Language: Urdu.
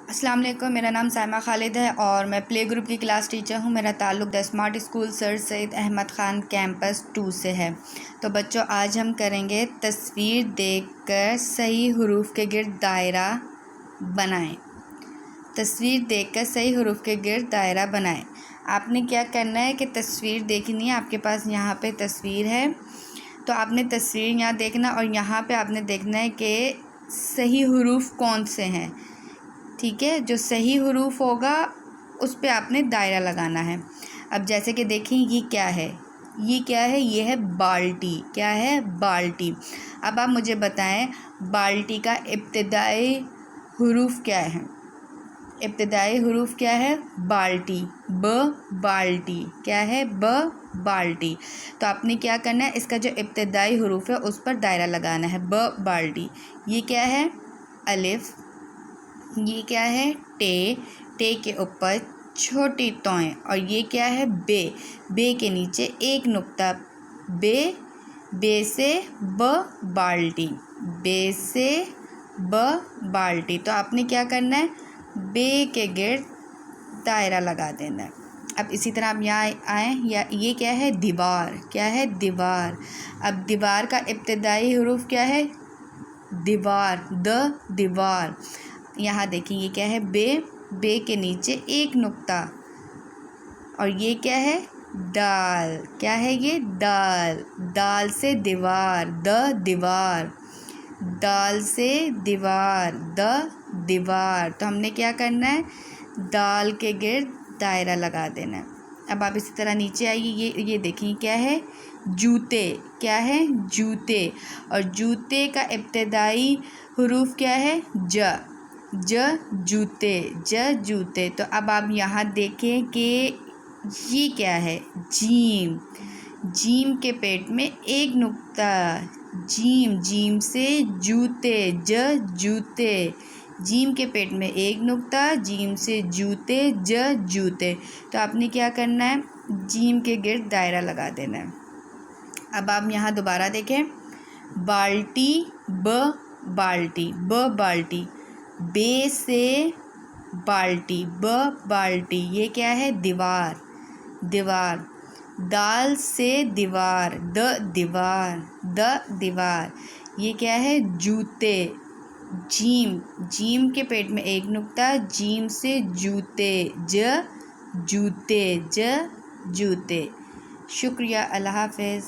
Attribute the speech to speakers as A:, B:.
A: السلام علیکم، میرا نام سائمہ خالد ہے اور میں پلے گروپ کی کلاس ٹیچر ہوں۔ میرا تعلق the smart school sir Syed Ahmad Khan campus 2 سے ہے۔ تو بچوں، آج ہم کریں گے تصویر دیکھ کر صحیح حروف کے گرد دائرہ بنائیں۔ تصویر دیکھ کر صحیح حروف کے گرد دائرہ بنائیں۔ آپ نے کیا کرنا ہے کہ تصویر دیکھنی ہے، آپ کے پاس یہاں پہ تصویر ہے، تو آپ نے تصویر یہاں دیکھنا اور یہاں پہ آپ نے دیکھنا ہے کہ صحیح حروف کون سے ہیں، ٹھیک ہے؟ جو صحیح حروف ہوگا اس پہ آپ نے دائرہ لگانا ہے۔ اب جیسے کہ دیکھیں یہ کیا ہے، یہ ہے بالٹی۔ کیا ہے؟ بالٹی۔ اب آپ مجھے بتائیں بالٹی کا ابتدائی حروف کیا ہے؟ ابتدائی حروف کیا ہے؟ بالٹی، بالٹی۔ کیا ہے؟ بالٹی۔ تو آپ نے کیا کرنا ہے، اس کا جو ابتدائی حروف ہے اس پر دائرہ لگانا ہے، بالٹی۔ یہ کیا ہے؟ الف۔ یہ کیا ہے؟ ٹے کے اوپر چھوٹی توئیں، اور یہ کیا ہے؟ بے کے نیچے ایک نقطہ، بے سے بالٹی، بے سے بالٹی۔ تو آپ نے کیا کرنا ہے؟ بے کے گرد دائرہ لگا دینا ہے۔ اب اسی طرح ہم یہاں آئیں، یہ کیا ہے؟ دیوار۔ کیا ہے؟ دیوار۔ اب دیوار کا ابتدائی حروف کیا ہے؟ دیوار، دیوار۔ یہاں دیکھیں یہ کیا ہے؟ بے کے نیچے ایک نقطہ، اور یہ کیا ہے؟ دال۔ کیا ہے یہ؟ دال سے دیوار، دیوار۔ دال سے دیوار، دیوار۔ تو ہم نے کیا کرنا ہے؟ دال کے گرد دائرہ لگا دینا ہے۔ اب آپ اسی طرح نیچے آئیے، یہ دیکھیں کیا ہے؟ جوتے۔ کیا ہے؟ جوتے۔ اور جوتے کا ابتدائی حروف کیا ہے؟ جوتے۔ تو اب آپ یہاں دیکھیں کہ یہ کیا ہے؟ جیم کے پیٹ میں ایک نقطہ، جیم سے جوتے، جوتے۔ جیم کے پیٹ میں ایک نقطہ، جیم سے جوتے، جوتے۔ تو آپ نے کیا کرنا ہے؟ جیم کے گرد دائرہ لگا دینا ہے۔ اب آپ یہاں دوبارہ دیکھیں، بالٹی، بالٹی، بالٹی۔ بے سے بالٹی، بالٹی۔ یہ کیا ہے؟ دیوار، دیوار۔ دال سے دیوار، دیوار، دیوار۔ یہ کیا ہے؟ جوتے، جیم کے پیٹ میں ایک نقطہ، جیم سے جوتے، جوتے، جوتے۔ شکریہ، اللہ حافظ۔